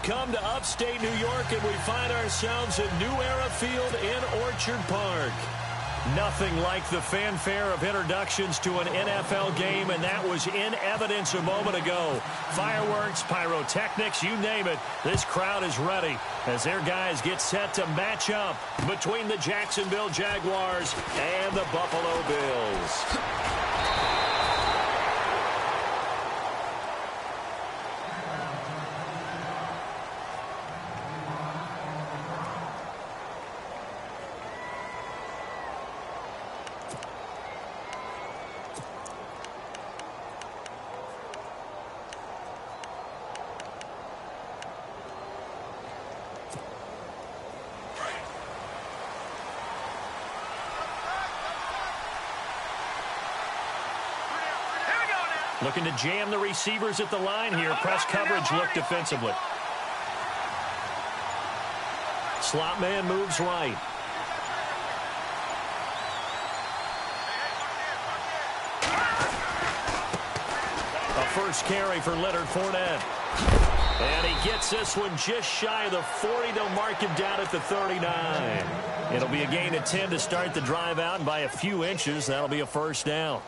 come to upstate New York, and we find ourselves at New Era Field in Orchard Park. Nothing like the fanfare of introductions to an NFL game, and that was in evidence a moment ago. Fireworks, pyrotechnics, you name it. This crowd is ready as their guys get set to match up between the Jacksonville Jaguars and the Buffalo Bills. Looking to jam the receivers at the line here. Press coverage look defensively. Slot man moves right. A first carry for Leonard Fournette. And he gets this one just shy of the 40. They'll mark him down at the 39. It'll be a gain of 10 to start the drive out, and by a few inches, that'll be a first down.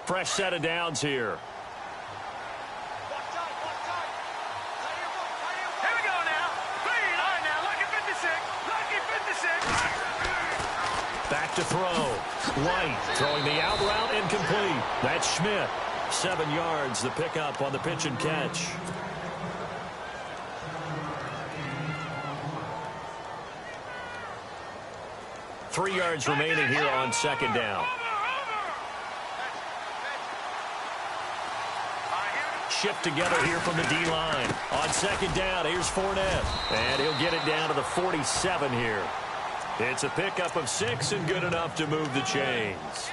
Fresh set of downs here. Here we go now. Clean. All right, now. Lucky 56. Lucky 56. Back to throw. White throwing the out route incomplete. That's Schmidt. 7 yards, the pickup on the pitch and catch. Three yards remaining here on second down. Shift together here from the D-line. On second down, here's Fournette. And he'll get it down to the 47 here. It's a pickup of 6 and good enough to move the chains.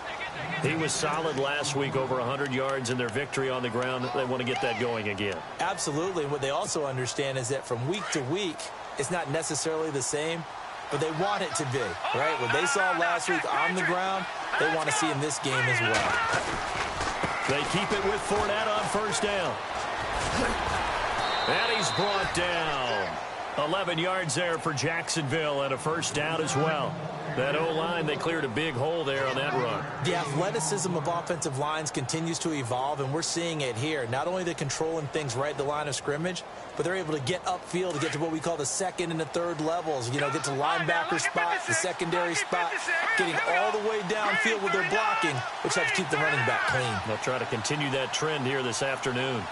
He was solid last week, over 100 yards in their victory on the ground. They want to get that going again. Absolutely. And what they also understand is that from week to week, it's not necessarily the same, but they want it to be, right? What they saw last week on the ground, they want to see in this game as well. They keep it with Fournette on first down. And he's brought down. 11 yards there for Jacksonville and a first down as well. That O-line, they cleared a big hole there on that run. The athleticism of offensive lines continues to evolve, and we're seeing it here. Not only are they controlling things right at the line of scrimmage, but they're able to get upfield to get to what we call the second and the third levels. You know, get to linebacker spot, the secondary spot, getting all the way downfield with their blocking, which helps keep the running back clean. They'll try to continue that trend here this afternoon.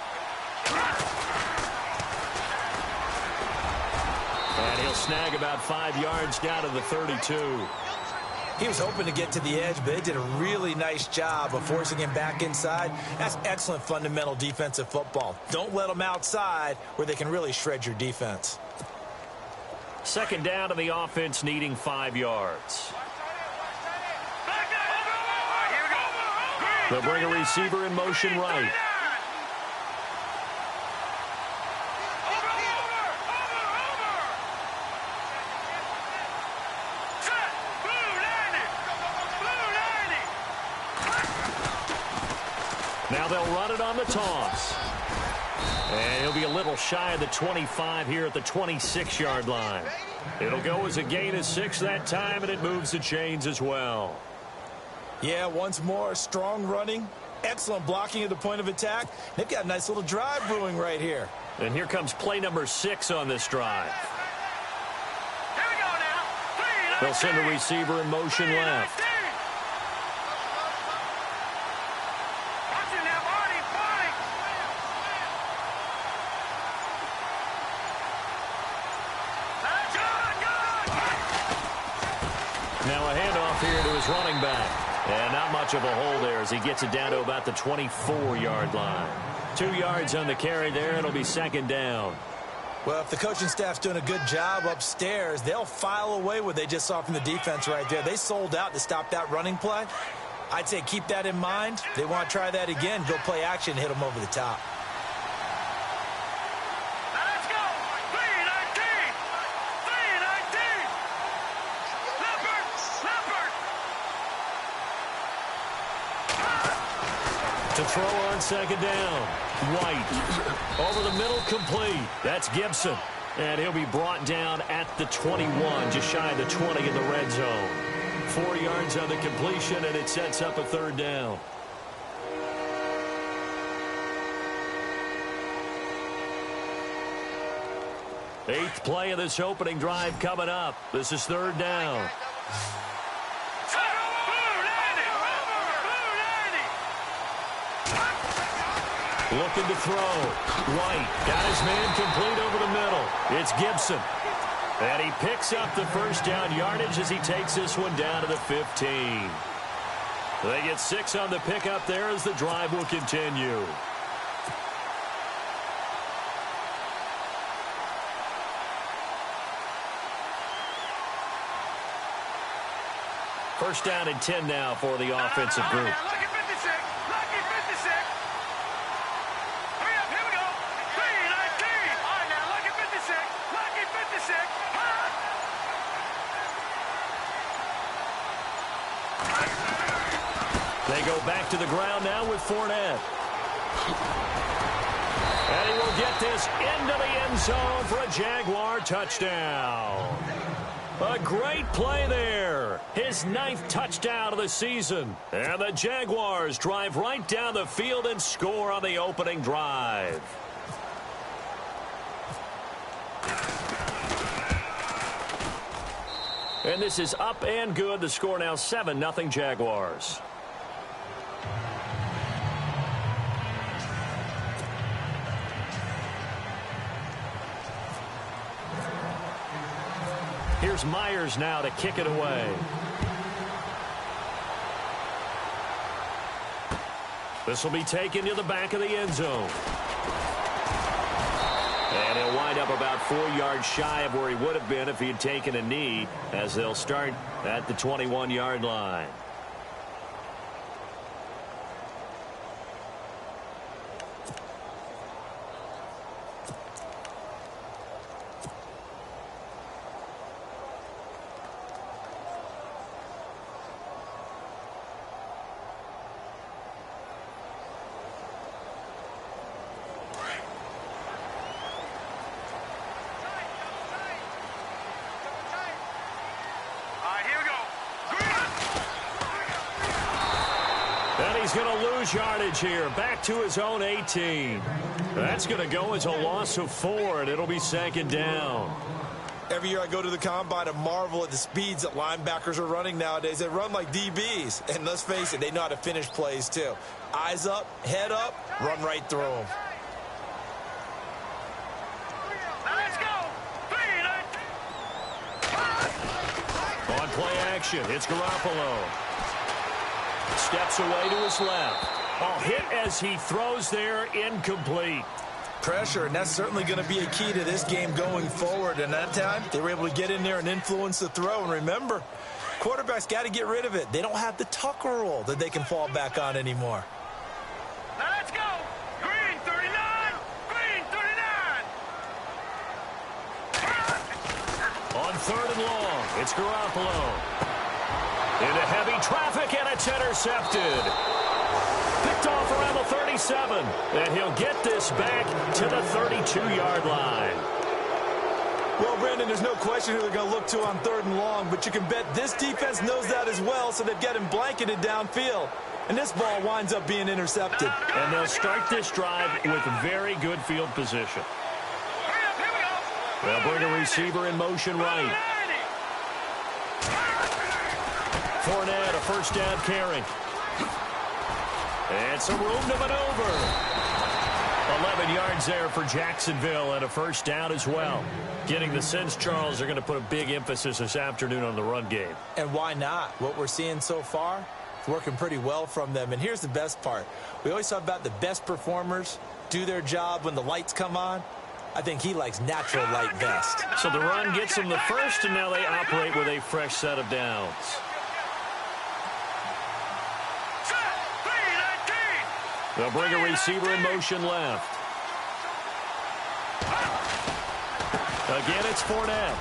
And he'll snag about 5 yards down to the 32. He was hoping to get to the edge, but they did a really nice job of forcing him back inside. That's excellent fundamental defensive football. Don't let them outside where they can really shred your defense. Second down to the offense needing 5 yards. They'll bring a receiver in motion right. Now they'll run it on the toss. And he'll be a little shy of the 25 here at the 26-yard line. It'll go as a gain of 6 that time, and it moves the chains as well. Yeah, once more, strong running, excellent blocking at the point of attack. They've got a nice little drive brewing right here. And here comes play number 6 on this drive. Here we go now. They'll send a receiver in motion left. Now a handoff here to his running back. And not much of a hole there as he gets it down to about the 24-yard line. 2 yards on the carry there. It'll be second down. Well, if the coaching staff's doing a good job upstairs, they'll file away what they just saw from the defense right there. They sold out to stop that running play. I'd say keep that in mind. They want to try that again. Go play action, hit them over the top. To throw on second down. White. Over the middle, complete. That's Gibson. And he'll be brought down at the 21, just shy of the 20 in the red zone. 4 yards on the completion, and it sets up a third down. Eighth play of this opening drive coming up. This is third down. Looking to throw. White got his man complete over the middle. It's Gibson. And he picks up the first down yardage as he takes this one down to the 15. They get 6 on the pickup there as the drive will continue. First down and 10 now for the offensive group. Lucky 56. Lucky 56. Hurry up. Here we go. 3-19. All right, now. Lucky 56. Lucky 56. They go back to the ground now with Fournette. And he will get this into the end zone for a Jaguar touchdown. A great play there. His 9th touchdown of the season. And the Jaguars drive right down the field and score on the opening drive. And this is up and good. The score now 7-0 Jaguars. Here's Myers now to kick it away. This will be taken to the back of the end zone. And he'll wind up about 4 yards shy of where he would have been if he had taken a knee, as they'll start at the 21-yard line. He's going to lose yardage here. Back to his own 18. That's going to go as a loss of 4, and it'll be second down. Every year I go to the combine and marvel at the speeds that linebackers are running nowadays. They run like DBs. And let's face it, they know how to finish plays too. Eyes up, head up, run right through them. Now let's go. 3-19. On play action, it's Garoppolo. Steps away to his left. Oh, hit as he throws there, incomplete. Pressure, and that's certainly going to be a key to this game going forward. And that time, they were able to get in there and influence the throw. And remember, quarterbacks got to get rid of it. They don't have the Tucker rule that they can fall back on anymore. Now let's go. Green 39. Green 39. On third and long, it's Garoppolo. Into heavy traffic, and it's intercepted. Picked off around the 37, and he'll get this back to the 32-yard line. Well, Brandon, there's no question who they're going to look to on third and long, but you can bet this defense knows that as well, so they've got him blanketed downfield. And this ball winds up being intercepted. And they'll start this drive with very good field position. Hurry up. Here we go. They'll bring a receiver in motion right. Fournette, a first down carry. And some room to maneuver. 11 yards there for Jacksonville and a first down as well. Getting the sense, Charles, are going to put a big emphasis this afternoon on the run game. And why not? What we're seeing so far is working pretty well from them. And here's the best part. We always talk about the best performers do their job when the lights come on. I think he likes natural light best. So the run gets them the first, and now they operate with a fresh set of downs. They'll bring a receiver in motion left. Again, it's Fournette.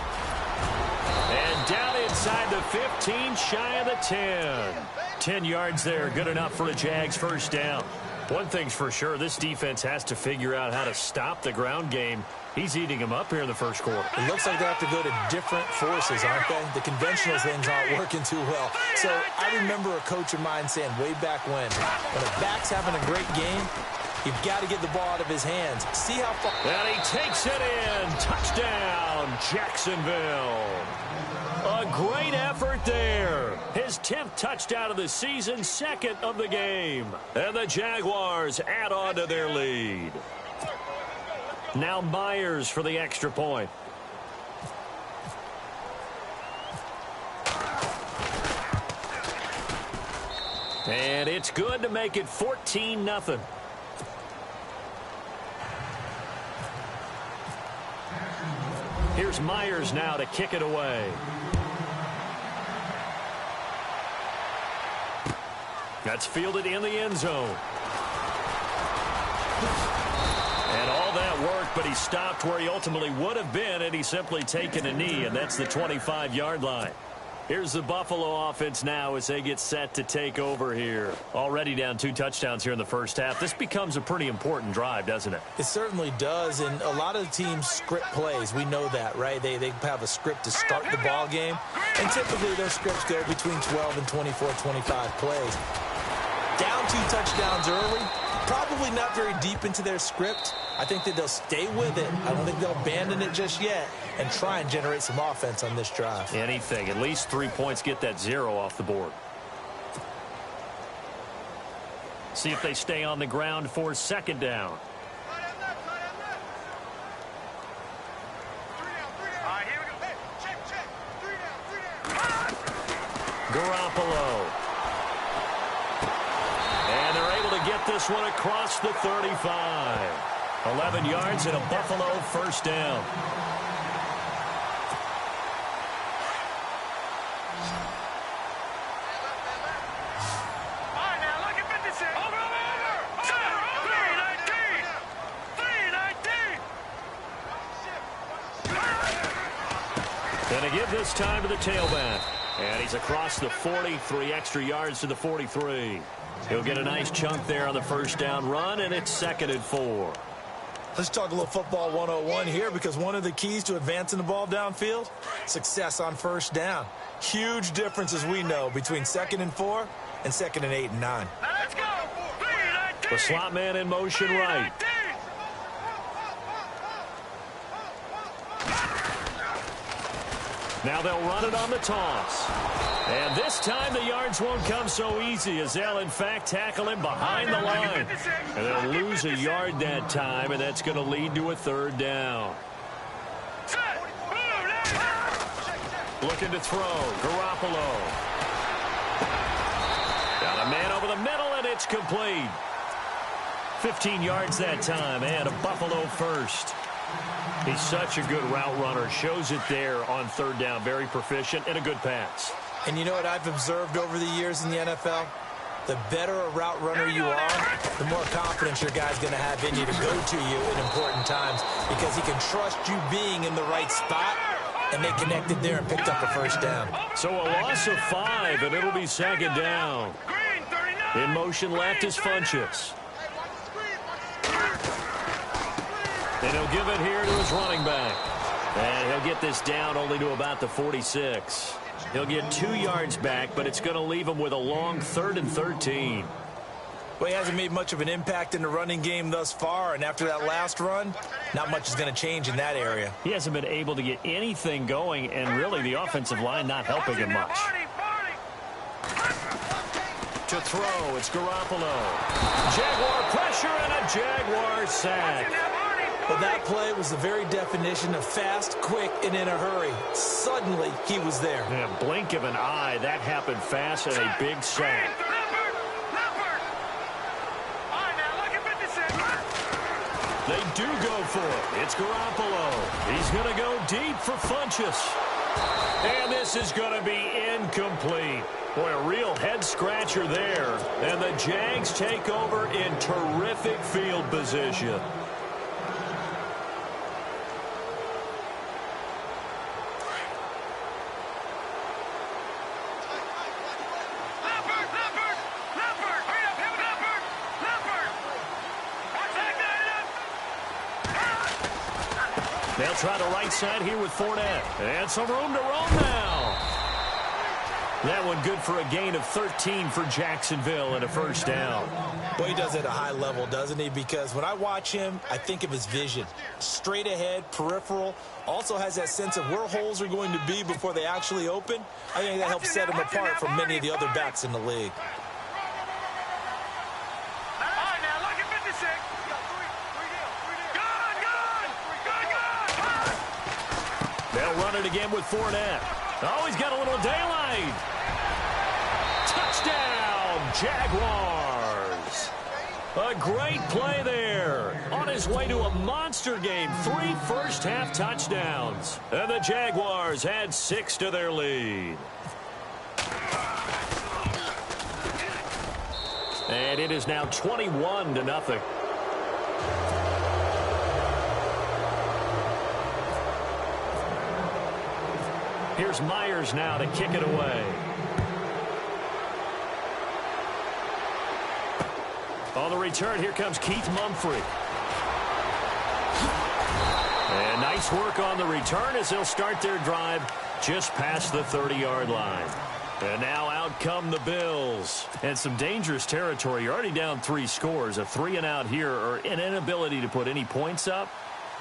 And down inside the 15, shy of the 10. 10 yards there, good enough for a Jags first down. One thing's for sure, this defense has to figure out how to stop the ground game. He's eating them up here in the first quarter. It looks like they have to go to different forces, aren't they? The conventional things aren't working too well. So I remember a coach of mine saying way back when a back's having a great game, you've got to get the ball out of his hands. See how far. And he takes it in. Touchdown, Jacksonville. A great effort there. His 10th touchdown of the season, second of the game. And the Jaguars add on to their lead. Now Myers for the extra point. And it's good to make it 14-0. Here's Myers now to kick it away. That's fielded in the end zone. And all that work, but he stopped where he ultimately would have been, and he's simply taken a knee, and that's the 25-yard line. Here's the Buffalo offense now as they get set to take over here. Already down 2 touchdowns here in the first half. This becomes a pretty important drive, doesn't it? It certainly does, and a lot of teams script plays. We know that, right? They have a script to start the ball game, and typically those scripts go between 12 and 24, 25 plays. Down 2 touchdowns early, probably not very deep into their script. I think that they'll stay with it. I don't think they'll abandon it just yet and try and generate some offense on this drive. Anything. At least 3 points, get that 0 off the board. See if they stay on the ground for second down. Garoppolo. And they're able to get this one across the 35. 11 yards and a Buffalo first down. And to give this time to the tailback. And he's across the 40, 3 extra yards to the 43. He'll get a nice chunk there on the first down run, and it's 2nd and 4. Let's talk a little football 101 here, because one of the keys to advancing the ball downfield, success on first down. Huge difference, as we know, between 2nd and 4 and 2nd and 8 and 9. Let's go. The slot man in motion right. Now they'll run it on the toss. And this time the yards won't come so easy, as they'll in fact tackle him behind the line. And they'll lose a yard that time, and that's going to lead to a 3rd down. Looking to throw. Garoppolo. Got a man over the middle, and it's complete. 15 yards that time, and a Buffalo first. He's such a good route runner. Shows it there on 3rd down. Very proficient and a good pass. And you know what I've observed over the years in the NFL? The better a route runner you are, the more confidence your guy's going to have in you to go to you in important times, because he can trust you being in the right spot, and they connected there and picked up a first down. So a loss of 5, and it'll be 2nd down. In motion left is Funchess. And he'll give it here to his running back. And he'll get this down only to about the 46. He'll get 2 yards back, but it's going to leave him with a long 3rd and 13. Well, he hasn't made much of an impact in the running game thus far, and after that last run, not much is going to change in that area. He hasn't been able to get anything going, and really the offensive line not helping him much. To throw, it's Garoppolo. Jaguar pressure and a Jaguar sack. But that play was the very definition of fast, quick, and in a hurry. Suddenly, he was there. In a blink of an eye, that happened fast and a big sack. They do go for it. It's Garoppolo. He's going to go deep for Funchess. And this is going to be incomplete. Boy, a real head-scratcher there. And the Jags take over in terrific field position. They'll try the right side here with Fournette. And some room to roam now. That one good for a gain of 13 for Jacksonville and a first down. Boy, he does it at a high level, doesn't he? Because when I watch him, I think of his vision. Straight ahead, peripheral. Also has that sense of where holes are going to be before they actually open. I think that helps set him apart from many of the other backs in the league. They'll run it again with Fournette. Oh, he's got a little daylight. Touchdown, Jaguars. A great play there. On his way to a monster game. 3 first-half touchdowns. And the Jaguars add 6 to their lead. And it is now 21-0. Here's Myers now to kick it away. On the return, here comes Keith Mumphrey. And nice work on the return as they'll start their drive just past the 30-yard line. And now out come the Bills. And some dangerous territory. You're already down 3 scores. A 3-and-out here or an inability to put any points up.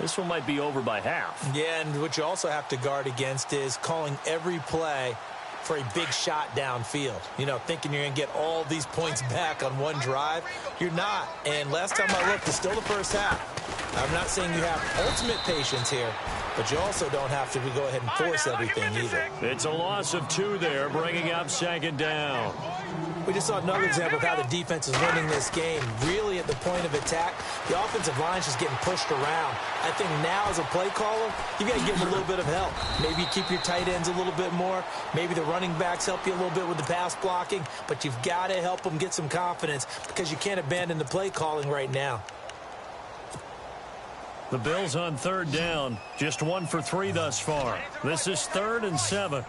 This one might be over by half. Yeah, and what you also have to guard against is calling every play for a big shot downfield. You know, thinking you're going to get all these points back on one drive. You're not. And last time I looked, it's still the first half. I'm not saying you have ultimate patience here, but you also don't have to go ahead and force everything either. It's a loss of 2 there, bringing up second down. We just saw another example of how the defense is winning this game. Really at the point of attack, the offensive line is just getting pushed around. I think now as a play caller, you got to give them a little bit of help. Maybe keep your tight ends a little bit more. Maybe the running backs help you a little bit with the pass blocking. But you've got to help them get some confidence because you can't abandon the play calling right now. The Bills on third down. Just 1 for 3 thus far. This is 3rd and 7.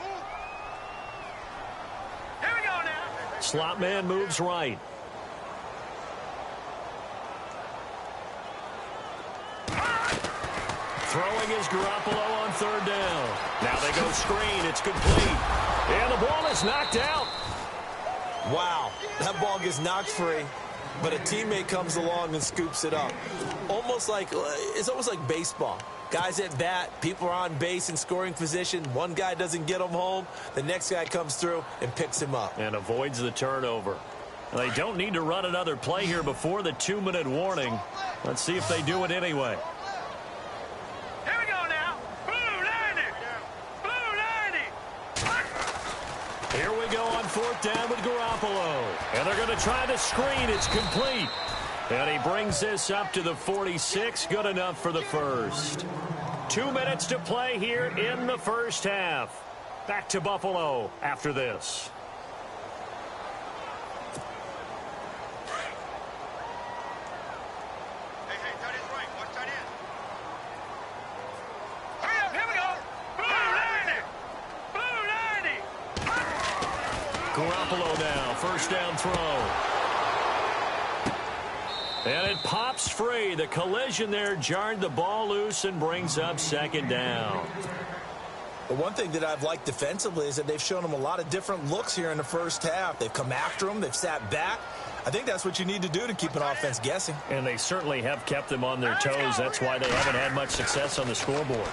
Slot man moves right. Throwing is Garoppolo on third down. Now they go screen. It's complete. And the ball is knocked out. Wow, that ball gets knocked free, but a teammate comes along and scoops it up. It's almost like baseball. Guys at bat, people are on base in scoring position. One guy doesn't get him home. The next guy comes through and picks him up. And avoids the turnover. They don't need to run another play here before the 2-minute warning. Let's see if they do it anyway. Here we go now. Blue 90. Blue 90. Here we go on 4th down with Garoppolo. And they're going to try the screen. It's complete. And he brings this up to the 46. Good enough for the first. 2 minutes to play here in the first half. Back to Buffalo after this. Hey, tight end's right. Watch tight end. Hurry up, here we go. Blue 90. Blue 90. Garoppolo now. First down throw. And it pops free. The collision there jarred the ball loose and brings up second down. The one thing that I've liked defensively is that they've shown them a lot of different looks here in the first half. They've come after them. They've sat back. I think that's what you need to do to keep an offense guessing. And they certainly have kept them on their toes. That's why they haven't had much success on the scoreboard.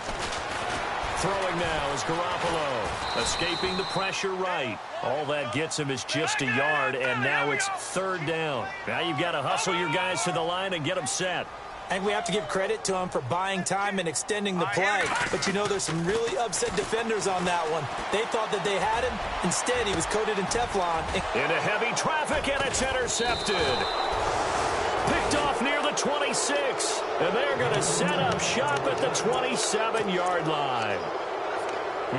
Throwing now is Garoppolo. Escaping the pressure right. All that gets him is just a yard, and now it's 3rd down. Now you've got to hustle your guys to the line and get them set. I think we have to give credit to him for buying time and extending the play. But, you know, there's some really upset defenders on that one. They thought that they had him. Instead, he was coated in Teflon. Into heavy traffic, and it's intercepted. Picked off near the 26. And they're going to set up shop at the 27-yard line.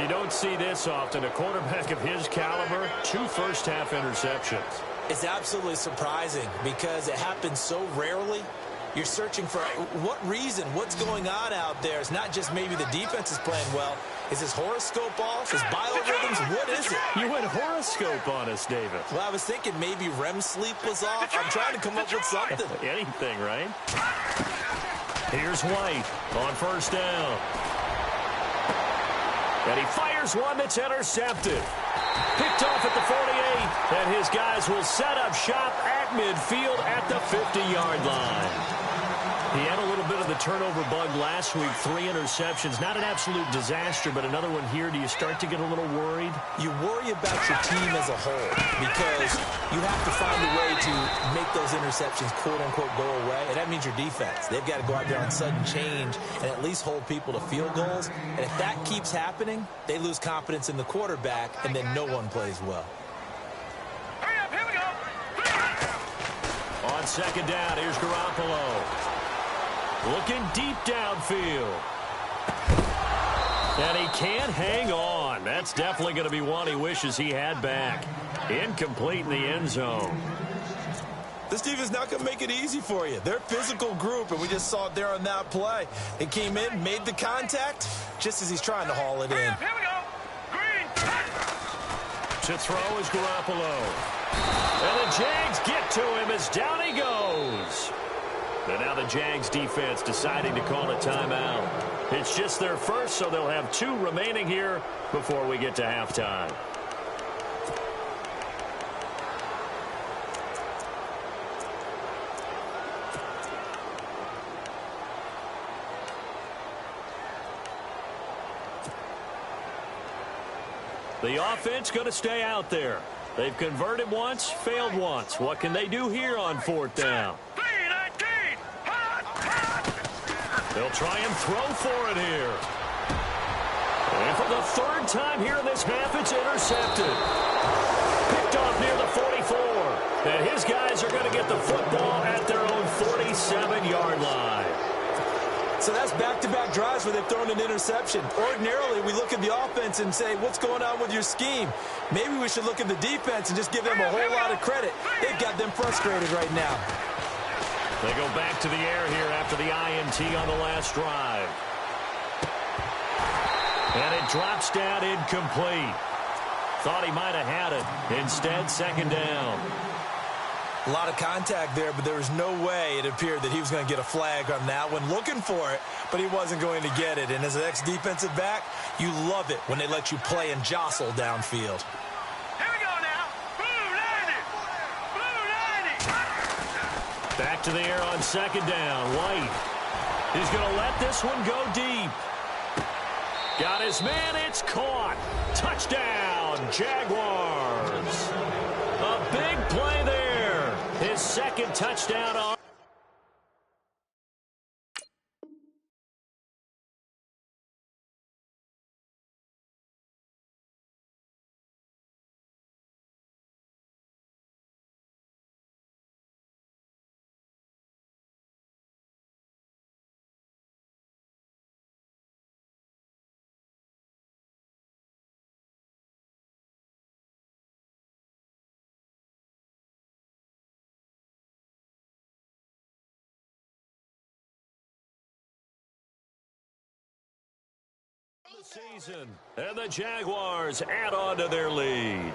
You don't see this often. A quarterback of his caliber, 2 first-half interceptions. It's absolutely surprising because it happens so rarely. You're searching for what reason, what's going on out there. It's not just maybe the defense is playing well. Is his horoscope off? His biorhythms? What is it? You went horoscope on us, David. Well, I was thinking maybe REM sleep was off. I'm trying to come up with something. Anything, right? Here's White on first down. And he fires one that's intercepted. Picked off at the 48, and his guys will set up shop at midfield at the 50-yard line. He had a little bit of the turnover bug last week, 3 interceptions. Not an absolute disaster, but another one here. Do you start to get a little worried? You worry about your team as a whole because you have to find a way to make those interceptions, quote-unquote, go away, and that means your defense. They've got to go out there on sudden change and at least hold people to field goals, and if that keeps happening, they lose confidence in the quarterback, and then no one plays well. Hurry up, here we go. On second down, here's Garoppolo. Looking deep downfield. And he can't hang on. That's definitely going to be one he wishes he had back. Incomplete in the end zone. This team is not going to make it easy for you. They're a physical group, and we just saw it there on that play. He came in, made the contact, just as he's trying to haul it in. Here we go. Green. To throw is Garoppolo. And the Jags get to him as down he goes. And now the Jags defense deciding to call a timeout. It's just their first, so they'll have 2 remaining here before we get to halftime. The offense going to stay out there. They've converted once, failed once. What can they do here on 4th down? They'll try and throw for it here. And for the 3rd time here in this half, it's intercepted. Picked off near the 44. And his guys are going to get the football at their own 47-yard line. So that's back-to-back drives where they've thrown an interception. Ordinarily, we look at the offense and say, what's going on with your scheme? Maybe we should look at the defense and just give them a whole lot of credit. They've got them frustrated right now. They go back to the air here after the INT on the last drive. And it drops down incomplete. Thought he might have had it. Instead, 2nd down. A lot of contact there, but there was no way it appeared that he was going to get a flag on that one. Looking for it, but he wasn't going to get it. And as an ex-defensive back, you love it when they let you play and jostle downfield. Back to the air on 2nd down. White. He's going to let this one go deep. Got his man. It's caught. Touchdown, Jaguars. A big play there. His 2nd touchdown on. Season, and the Jaguars add on to their lead.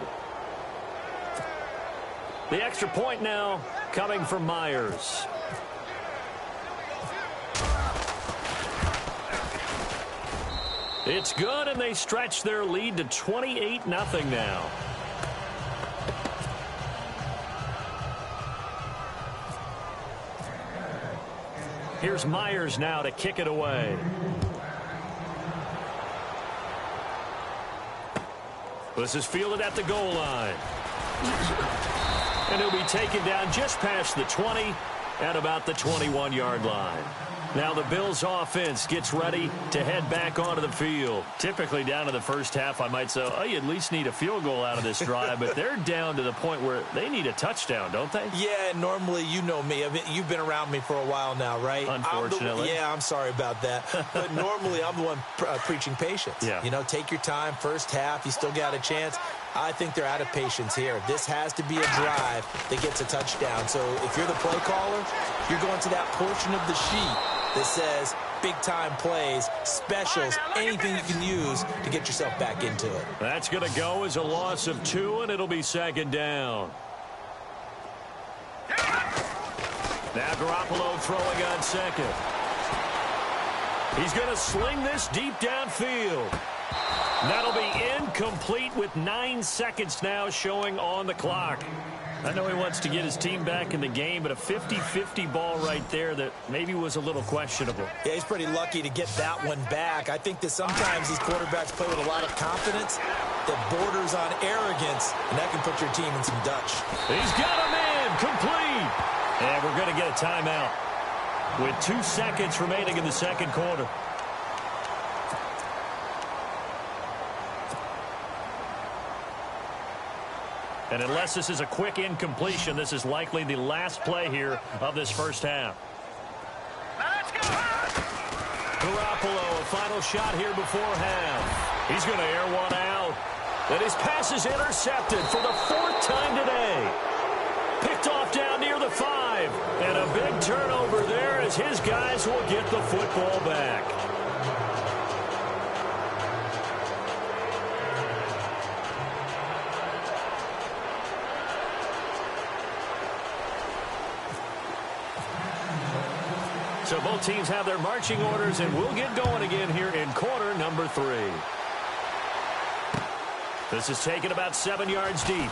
The extra point now coming from Myers. It's good, and they stretch their lead to 28-0 now. Here's Myers now to kick it away. This is fielded at the goal line. And he'll be taken down just past the 20 at about the 21-yard line. Now the Bills offense gets ready to head back onto the field. Typically down to the first half, I might say, oh, you at least need a field goal out of this drive, but they're down to the point where they need a touchdown, don't they? Yeah, normally, you know me. I mean, you've been around me for a while now, right? Unfortunately. I'm sorry about that. But normally, I'm the one preaching patience. Yeah. You know, take your time, first half, you still got a chance. I think they're out of patience here. This has to be a drive that gets a touchdown. So if you're the play caller, you're going to that portion of the sheet that says big-time plays, specials, anything you can use to get yourself back into it. That's going to go as a loss of 2, and it'll be 2nd down. Now Garoppolo throwing on 2nd. He's going to sling this deep downfield. That'll be incomplete with 9 seconds now showing on the clock. I know he wants to get his team back in the game, but a 50-50 ball right there that maybe was a little questionable. Yeah, he's pretty lucky to get that one back. I think that sometimes these quarterbacks play with a lot of confidence that borders on arrogance, and that can put your team in some Dutch. He's got him in, complete. And we're going to get a timeout with 2 seconds remaining in the second quarter. And unless this is a quick incompletion, this is likely the last play here of this first half. Let's go! Garoppolo, a final shot here before half. He's going to air one out. And his pass is intercepted for the 4th time today. Picked off down near the 5. And a big turnover there as his guys will get the football back. So both teams have their marching orders, and we'll get going again here in quarter number 3. This is taken about 7 yards deep.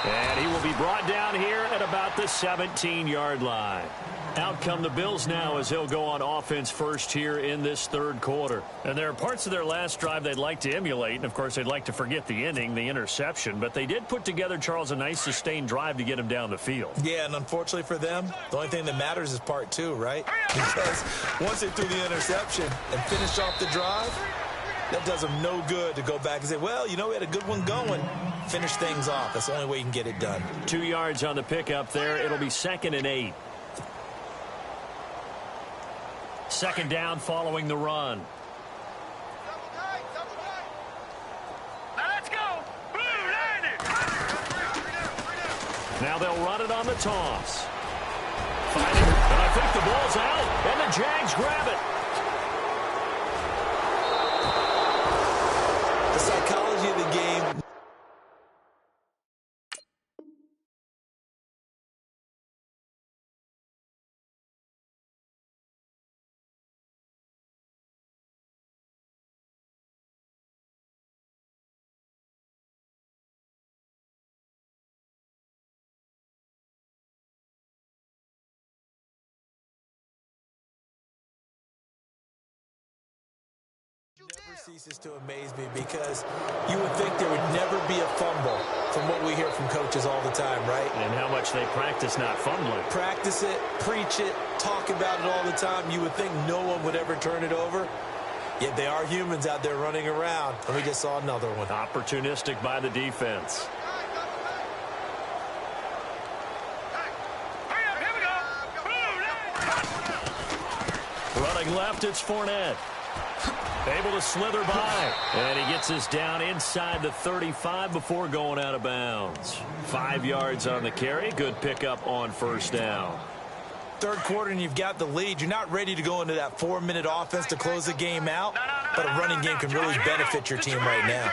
And he will be brought down here at about the 17-yard line. Out come the Bills now as they'll go on offense first here in this third quarter. And there are parts of their last drive they'd like to emulate. And, of course, they'd like to forget the inning, the interception. But they did put together, Charles, a nice sustained drive to get him down the field. Yeah, and unfortunately for them, the only thing that matters is part 2, right? Because once they threw the interception and finished off the drive, that does them no good to go back and say, well, you know, we had a good one going. Finish things off. That's the only way you can get it done. 2 yards on the pickup there. It'll be 2nd and 8. Second down following the run. Let's go! Blue landed! Now they'll run it on the toss. Fighting, and I think the ball's out, and the Jags grab it. The psychology of the game. Never ceases to amaze me because you would think there would never be a fumble from what we hear from coaches all the time, right? And how much they practice not fumbling. Practice it, preach it, talk about it all the time. You would think no one would ever turn it over. Yet they are humans out there running around, and we just saw another one. Opportunistic by the defense. Here we go! Running left, it's Fournette. Able to slither by. And he gets us down inside the 35 before going out of bounds. 5 yards on the carry. Good pickup on first down. Third quarter and you've got the lead. You're not ready to go into that 4-minute offense to close the game out. But a running game can really benefit your team right now.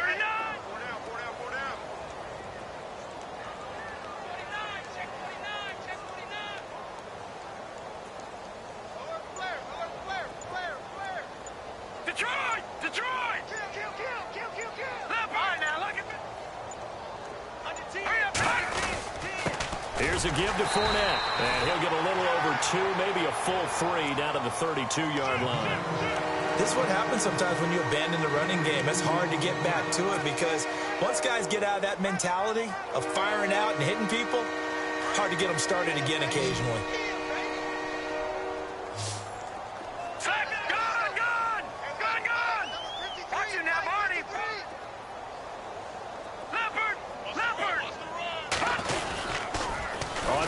Here's a give to Fournette. And he'll get a little over 2, maybe a full 3 down to the 32-yard line. This is what happens sometimes when you abandon the running game. It's hard to get back to it because once guys get out of that mentality of firing out and hitting people, hard to get them started again occasionally.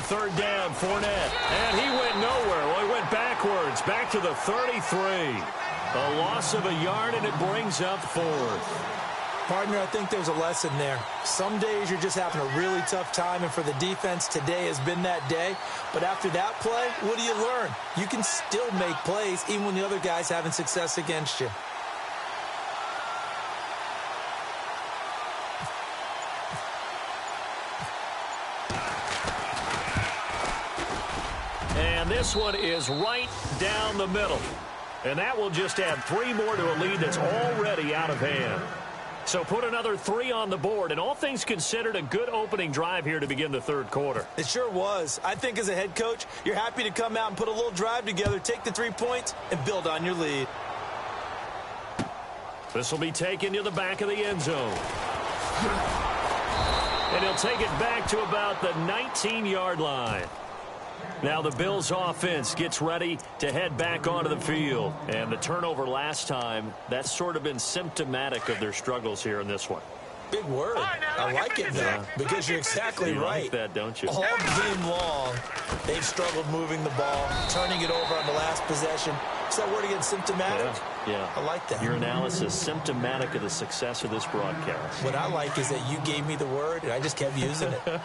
Third down, Fournette. And he went nowhere. Well, he went backwards, back to the 33. A loss of a yard, and it brings up 4th. Partner, I think there's a lesson there. Some days you're just having a really tough time, and for the defense, today has been that day. But after that play, what do you learn? You can still make plays even when the other guy's having success against you. And this one is right down the middle. And that will just add 3 more to a lead that's already out of hand. So put another 3 on the board, and all things considered, a good opening drive here to begin the third quarter. It sure was. I think as a head coach, you're happy to come out and put a little drive together, take the 3 points, and build on your lead. This will be taken to the back of the end zone. And he'll take it back to about the 19-yard line. Now the Bills offense gets ready to head back onto the field. And the turnover last time, that's sort of been symptomatic of their struggles here in this one. Big word. I like it, though, because you're exactly right. You like that, don't you? All game long, they've struggled moving the ball, turning it over on the last possession. Is that word again, symptomatic? Yeah. I like that. Your analysis, symptomatic of the success of this broadcast. What I like is that you gave me the word, and I just kept using it.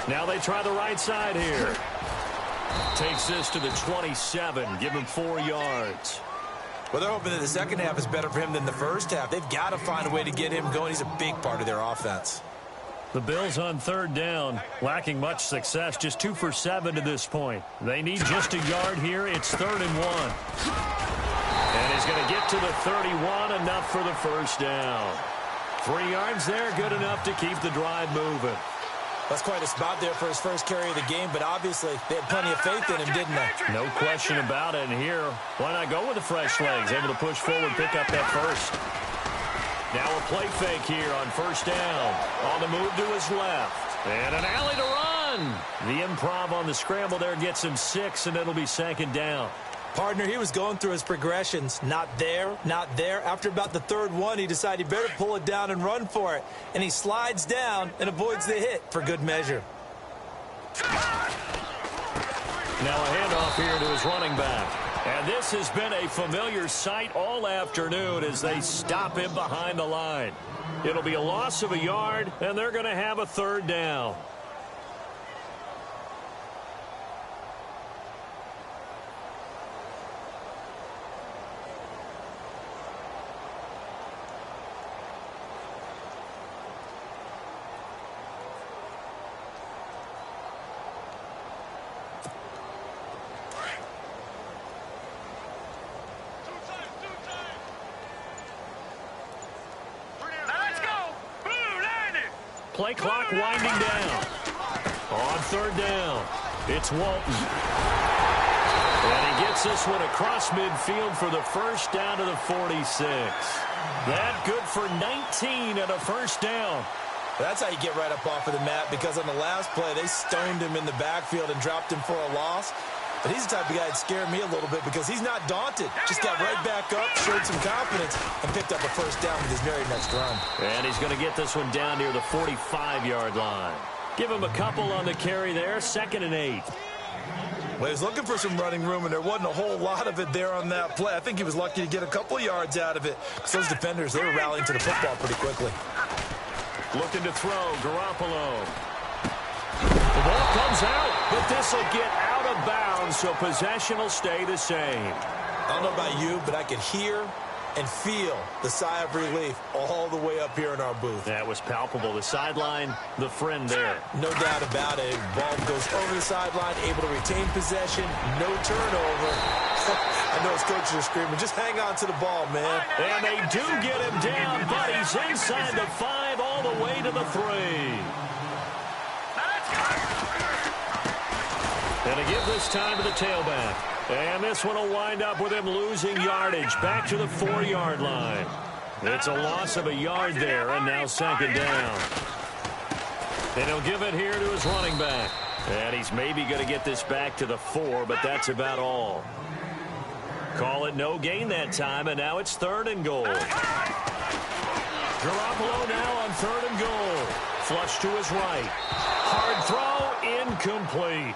Now they try the right side here. Takes this to the 27. Give him 4 yards. Well, they're hoping that the second half is better for him than the first half. They've got to find a way to get him going. He's a big part of their offense. The Bills on third down, lacking much success, just 2 for 7 to this point. They need just a yard here. It's 3rd and 1. And he's going to get to the 31, enough for the first down. 3 yards there, good enough to keep the drive moving. That's quite a spot there for his first carry of the game, but obviously they had plenty of faith in him, didn't they? No question about it. And here, why not go with the fresh legs? Able to push forward, pick up that first. Now a play fake here on first down. On the move to his left. And an alley to run. The improv on the scramble there gets him 6, and it'll be 2nd down. Partner, he was going through his progressions. Not there, not there. After about the 3rd one, he decided he better pull it down and run for it. And he slides down and avoids the hit for good measure. Now a handoff here to his running back. And this has been a familiar sight all afternoon as they stop him behind the line. It'll be a loss of a yard, and they're going to have a 3rd down. Play clock winding down. On 3rd down, it's Walton. And he gets this one across midfield for the first down to the 46. That good for 19 and a first down. That's how you get right up off of the mat, because on the last play, they stoned him in the backfield and dropped him for a loss. But he's the type of guy that scared me a little bit because he's not daunted. Just got right back up, showed some confidence, and picked up a first down with his very next run. And he's going to get this one down near the 45-yard line. Give him a couple on the carry there, 2nd and 8. Well, he was looking for some running room, and there wasn't a whole lot of it there on that play. I think he was lucky to get a couple yards out of it, because those defenders, they were rallying to the football pretty quickly. Looking to throw, Garoppolo. The ball comes out, but this will get out of bounds, so possession will stay the same. I don't know about you, but I could hear and feel the sigh of relief all the way up here in our booth. That was palpable. The sideline, the friend there. No doubt about it. Ball goes over the sideline, able to retain possession, no turnover. I know his coaches are screaming, just hang on to the ball, man. And they do get him down, but he's inside the 5 all the way to the 3. And to give this time to the tailback. And this one will wind up with him losing yardage back to the 4-yard line. It's a loss of a yard there, and now 2nd down. And he'll give it here to his running back. And he's maybe going to get this back to the 4, but that's about all. Call it no gain that time, and now it's 3rd and goal. Garoppolo now on 3rd and goal. Flush to his right. Hard throw, incomplete.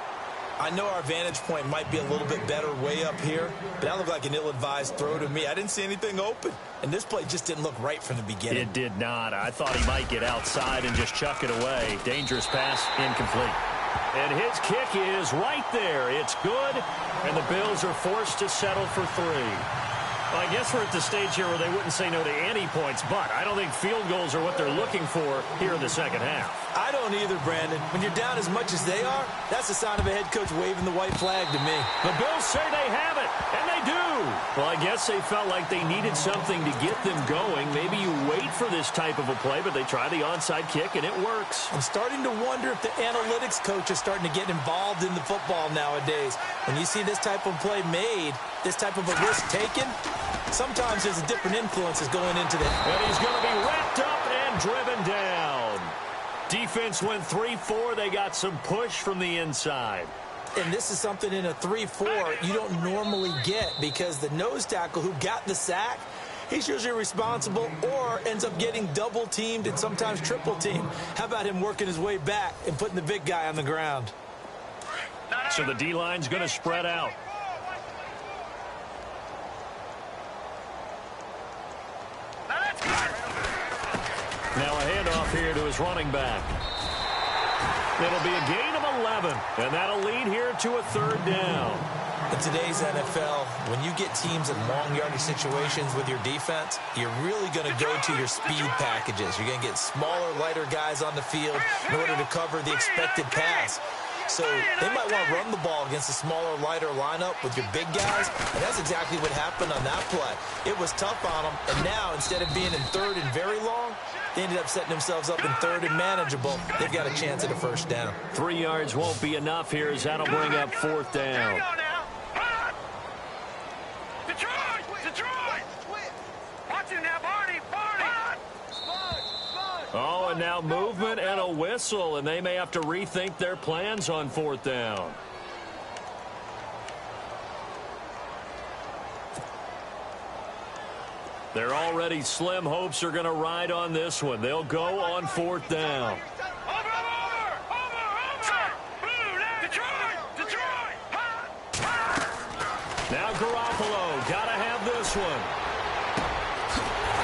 I know our vantage point might be a little bit better way up here, but that looked like an ill-advised throw to me. I didn't see anything open, and this play just didn't look right from the beginning. It did not. I thought he might get outside and just chuck it away. Dangerous pass, incomplete. And his kick is right there. It's good, and the Bills are forced to settle for 3. Well, I guess we're at the stage here where they wouldn't say no to any points, but I don't think field goals are what they're looking for here in the second half. I don't either, Brandon. When you're down as much as they are, that's the sign of a head coach waving the white flag to me. The Bills say they have it, and they do. Well, I guess they felt like they needed something to get them going. Maybe you wait for this type of a play, but they try the onside kick, and it works. I'm starting to wonder if the analytics coach is starting to get involved in the football nowadays. When you see this type of play made, this type of a risk taken, sometimes there's a different influences going into that. And he's going to be wrapped up and driven down. Defense went 3-4. They got some push from the inside. And this is something in a 3-4 you don't normally get because the nose tackle who got the sack, he's usually responsible or ends up getting double-teamed and sometimes triple-teamed. How about him working his way back and putting the big guy on the ground? So the D-line's going to spread out. Now a handoff here to his running back. It'll be a gain of 11, and that'll lead here to a third down. In today's NFL, when you get teams in long yardage situations with your defense, you're really going to go to your speed packages. You're going to get smaller, lighter guys on the field in order to cover the expected pass. So they might want to run the ball against a smaller, lighter lineup with your big guys, and that's exactly what happened on that play. It was tough on them, and now instead of being in third and very long, they ended up setting themselves up in third and manageable. They've got a chance at a first down. 3 yards won't be enough here as that'll bring up fourth down. Oh, and now movement and a whistle, and they may have to rethink their plans on fourth down. They're already slim hopes are going to ride on this one. They'll go on fourth down. Now Garoppolo, got to have this one.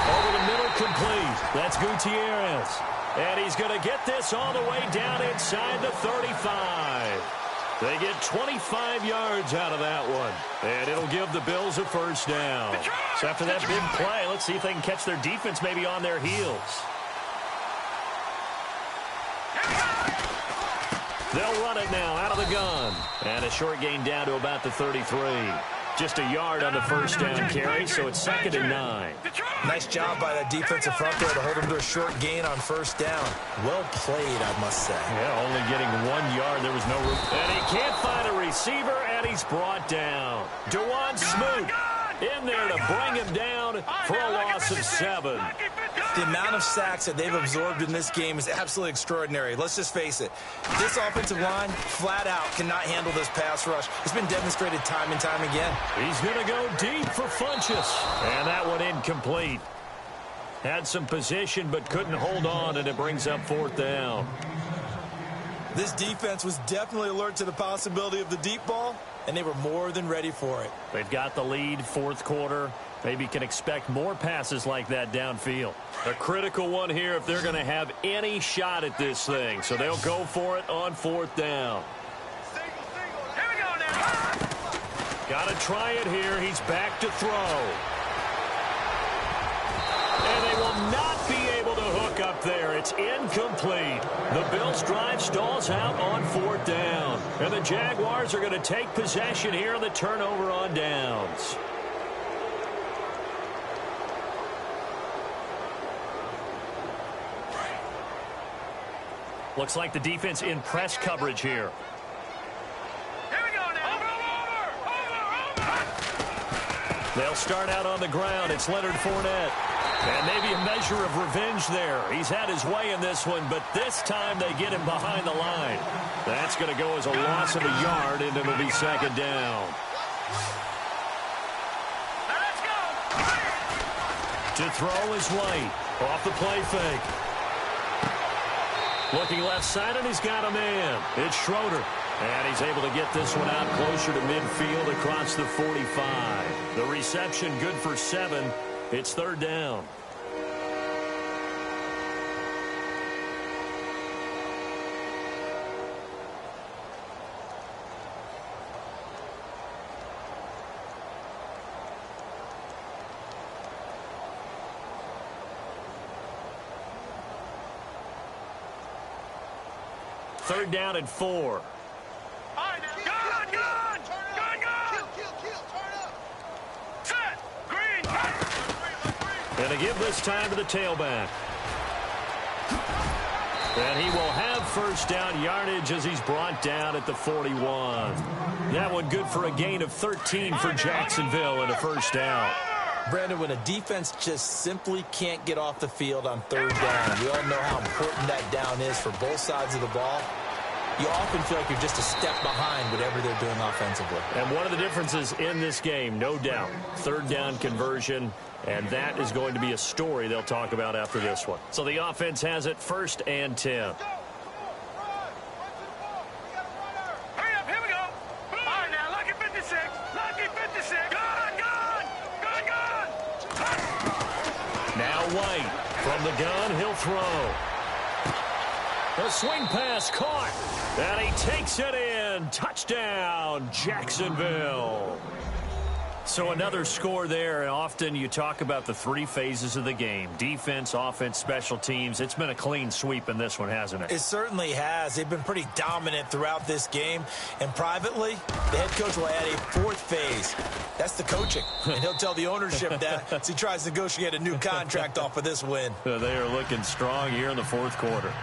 Over the middle, complete. That's Gutierrez. And he's going to get this all the way down inside the 35. They get 25 yards out of that one. And it'll give the Bills a first down. So after that big play, let's see if they can catch their defense maybe on their heels. They'll run it now out of the gun. And a short gain down to about the 33. Just a yard on the first down carry, so it's 2nd and 9. Nice job by that defensive front there to hold him to a short gain on first down. Well played, I must say. Yeah, only getting 1 yard. There was no room. And he can't find a receiver, and he's brought down. Dewan Smoot in there to bring him down for a loss of 7. The amount of sacks that they've absorbed in this game is absolutely extraordinary. Let's just face it. This offensive line, flat out, cannot handle this pass rush. It's been demonstrated time and time again. He's going to go deep for Funchess. And that one incomplete. Had some position but couldn't hold on, and it brings up fourth down. This defense was definitely alert to the possibility of the deep ball, and they were more than ready for it. They've got the lead, fourth quarter. Maybe can expect more passes like that downfield. A critical one here if they're going to have any shot at this thing. So they'll go for it on fourth down. Here we go now. Got to try it here. He's back to throw. And they will not be able to hook up there. It's incomplete. The Bills' drive stalls out on fourth down. And the Jaguars are going to take possession here on the turnover on downs. Looks like the defense in press coverage here. Here we go now. Over. They'll start out on the ground. It's Leonard Fournette. And maybe a measure of revenge there. He's had his way in this one, but this time they get him behind the line. That's going to go as a loss of a yard, and it'll be 2nd down. Now let's go. To throw is White. Off the play fake. Looking left side, and he's got a man. It's Schroeder. And he's able to get this one out closer to midfield across the 45. The reception good for 7. It's 3rd down. 3rd down and 4. And to give this time to the tailback. And he will have 1st down yardage as he's brought down at the 41. That one good for a gain of 13 for Jacksonville and a 1st down. Brandon, when a defense just simply can't get off the field on 3rd down, we all know how important that down is for both sides of the ball. You often feel like you're just a step behind whatever they're doing offensively. And one of the differences in this game, no doubt, 3rd down conversion, and that is going to be a story they'll talk about after this one. So the offense has it 1st and 10. White from the gun, he'll throw. The swing pass caught, and he takes it in. Touchdown, Jacksonville. So another score there, and often you talk about the 3 phases of the game. Defense, offense, special teams. It's been a clean sweep in this one, hasn't it? It certainly has. They've been pretty dominant throughout this game. And privately, the head coach will add a 4th phase. That's the coaching. And he'll tell the ownership that as he tries to negotiate a new contract off of this win. They are looking strong here in the 4th quarter.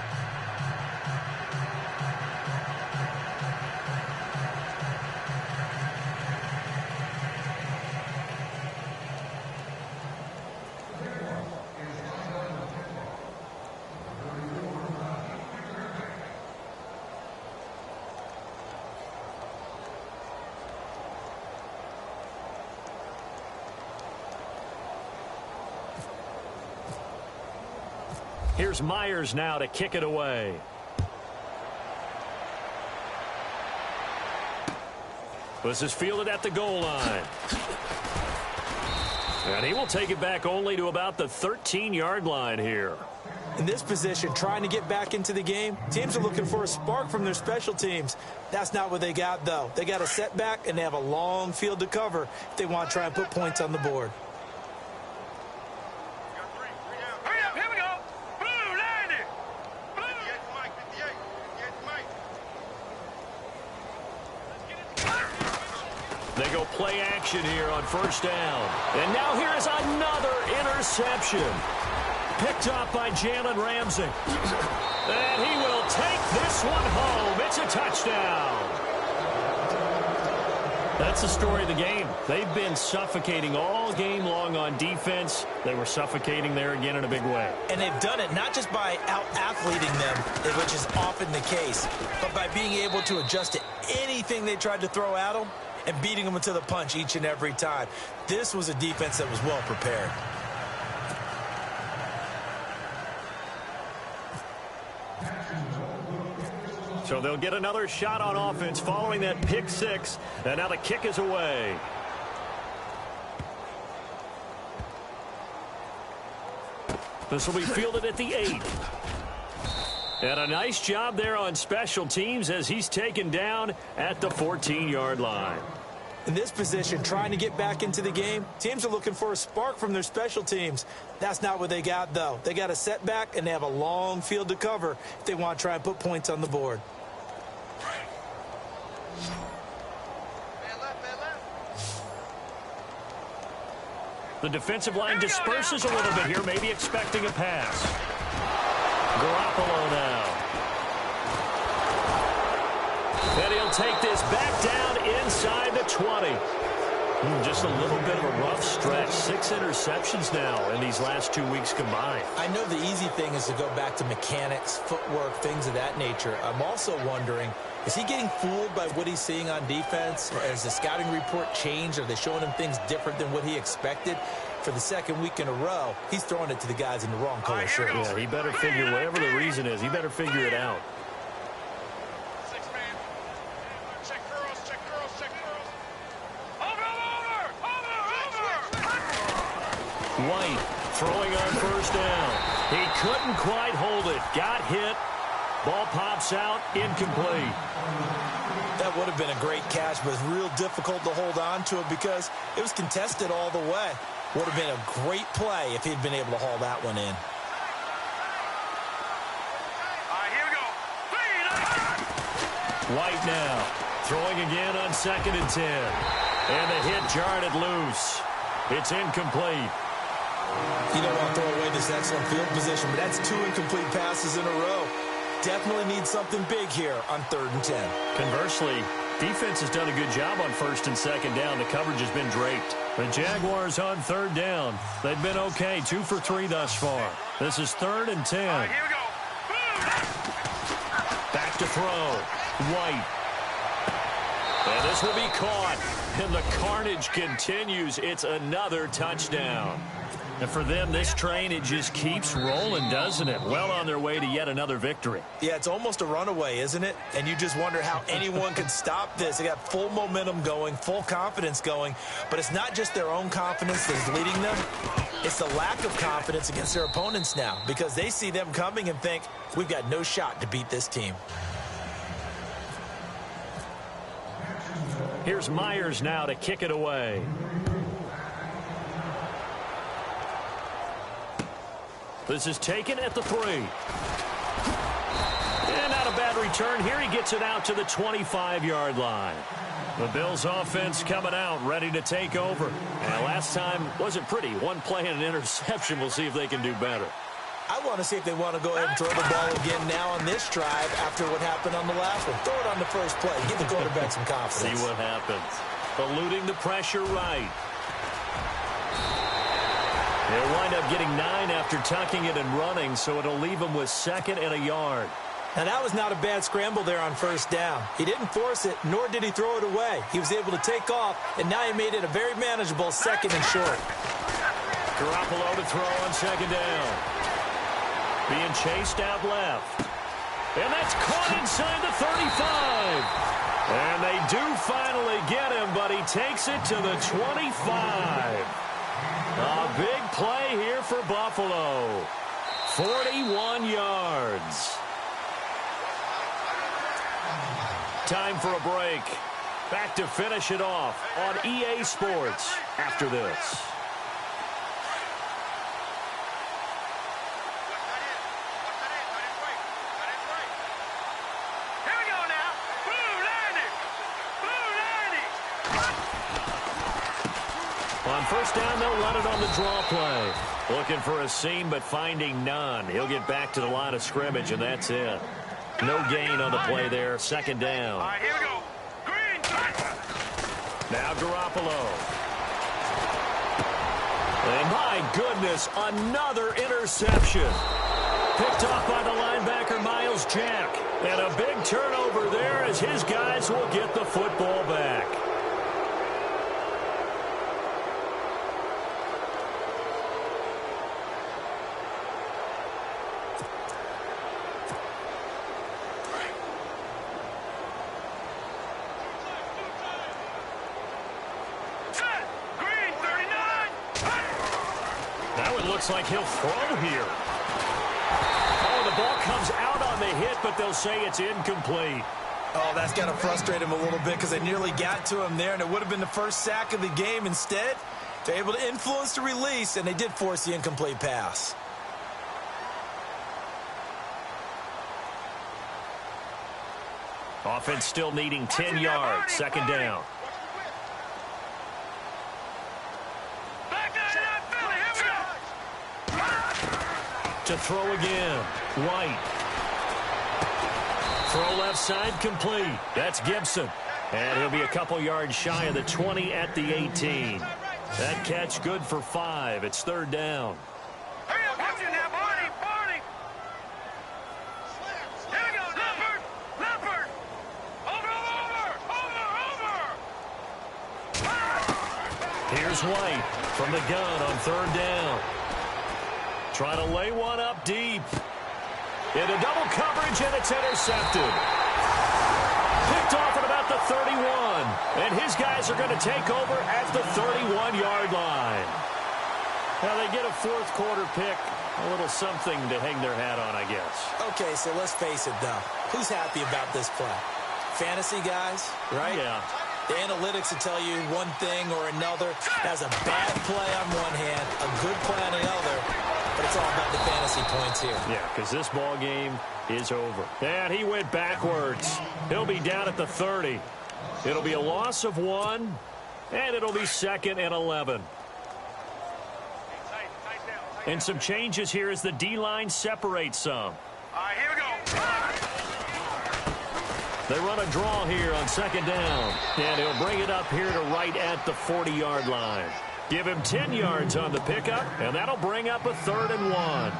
Here's Myers now to kick it away. This is fielded at the goal line. And he will take it back only to about the 13-yard line here. In this position, trying to get back into the game, teams are looking for a spark from their special teams. That's not what they got, though. They got a setback, and they have a long field to cover if they want to try and put points on the board. They go play action here on 1st down. And now here is another interception. Picked up by Jalen Ramsey. And he will take this one home. It's a touchdown. That's the story of the game. They've been suffocating all game long on defense. They were suffocating there again in a big way. And they've done it not just by out-athleting them, which is often the case, but by being able to adjust to anything they tried to throw at them and beating them to the punch each and every time. This was a defense that was well prepared. So they'll get another shot on offense following that pick 6. And now the kick is away. This will be fielded at the 8. And a nice job there on special teams as he's taken down at the 14-yard line. In this position, trying to get back into the game, teams are looking for a spark from their special teams. That's not what they got, though. They got a setback, and they have a long field to cover if they want to try and put points on the board. The defensive line disperses a little bit here, maybe expecting a pass. Garoppolo now. And he'll take this back down inside the 20. Just a little bit of a rough stretch. 6 interceptions now in these last 2 weeks combined. I know the easy thing is to go back to mechanics, footwork, things of that nature. I'm also wondering, is he getting fooled by what he's seeing on defense? Has the scouting report changed? Are they showing him things different than what he expected? For the 2nd week in a row, he's throwing it to the guys in the wrong color shirts. Yeah, he better figure, whatever the reason is, he better figure it out. White throwing on 1st down. He couldn't quite hold it. Got hit. Ball pops out. Incomplete. That would have been a great catch, but it's real difficult to hold on to it because it was contested all the way. Would have been a great play if he'd been able to haul that one in. All right, here we go. White now. Throwing again on 2nd and 10. And the hit jarred it loose. It's incomplete. You don't want to throw away this excellent field position, but that's 2 incomplete passes in a row. Definitely need something big here on 3rd and 10. Conversely, defense has done a good job on 1st and 2nd down. The coverage has been draped. The Jaguars on 3rd down. They've been okay, 2 for 3 thus far. This is 3rd and 10. All right, here we go. Back to throw. White. And this will be caught. And the carnage continues. It's another touchdown. And for them, this train, it just keeps rolling, doesn't it? Well on their way to yet another victory. Yeah, it's almost a runaway, isn't it? And you just wonder how anyone can stop this. They got full momentum going, full confidence going. But it's not just their own confidence that's leading them. It's the lack of confidence against their opponents now, because they see them coming and think, we've got no shot to beat this team. Here's Myers now to kick it away. This is taken at the 3. And not a bad return. Here he gets it out to the 25-yard line. The Bills offense coming out, ready to take over. And last time wasn't pretty. One play and an interception. We'll see if they can do better. I want to see if they want to go ahead and throw the ball again now on this drive after what happened on the last one. Throw it on the first play. Give the quarterback some confidence. See what happens. Eluding the pressure right. They'll wind up getting 9 after tucking it and running, so it'll leave them with 2nd and a yard. Now, that was not a bad scramble there on 1st down. He didn't force it, nor did he throw it away. He was able to take off, and now he made it a very manageable 2nd and short. Garoppolo to throw on 2nd down. Being chased out left. And that's caught inside the 35. And they do finally get him, but he takes it to the 25. A big play here for Buffalo. 41 yards. Time for a break. Back to finish it off on EA Sports after this. Here we go now. Blue landing. Blue landing. On 1st down, they'll run it on the draw play. Looking for a seam, but finding none. He'll get back to the line of scrimmage, and that's it. No gain on the play there. 2nd down. All right, here we go. Green. Now Garoppolo. And my goodness, another interception. Picked off by the linebacker, Miles Jack. And a big turnover there as his guys will get the football back. Looks like he'll throw here. Oh, the ball comes out on the hit, but they'll say it's incomplete. Oh, that's got to frustrate him a little bit because they nearly got to him there, and it would have been the first sack of the game. Instead, they're able to influence the release, and they did force the incomplete pass. Offense still needing 10 yards. 2nd down. To throw again. White. Throw left side complete. That's Gibson. And he'll be a couple yards shy of the 20 at the 18. That catch good for 5. It's 3rd down. Hurry up, watch it now, Barney, Barney. Here we go, Leopard, Leopard. Over. Here's White from the gun on 3rd down. Trying to lay one up deep. Into double coverage, and it's intercepted. Picked off at about the 31. And his guys are going to take over at the 31-yard line. Now they get a 4th quarter pick. A little something to hang their hat on, I guess. Okay, so let's face it, though. Who's happy about this play? Fantasy guys, right? Yeah. The analytics will tell you one thing or another. That's a bad play on one hand, a good play on the other. But it's all about the fantasy points here. Yeah, because this ball game, is over. And he went backwards. He'll be down at the 30. It'll be a loss of 1, and it'll be 2nd and 11. And some changes here as the D-line separates some. All right, here we go. They run a draw here on 2nd down. And he'll bring it up here to right at the 40-yard line. Give him 10 yards on the pickup, and that'll bring up a 3rd and 1.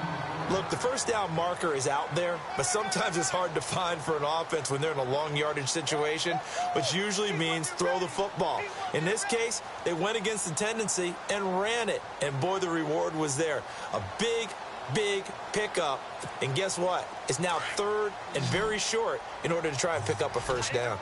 Look, the first down marker is out there, but sometimes it's hard to find for an offense when they're in a long yardage situation, which usually means throw the football. In this case, they went against the tendency and ran it, and boy, the reward was there. A big pickup, and guess what? It's now 3rd and very short in order to try and pick up a first down.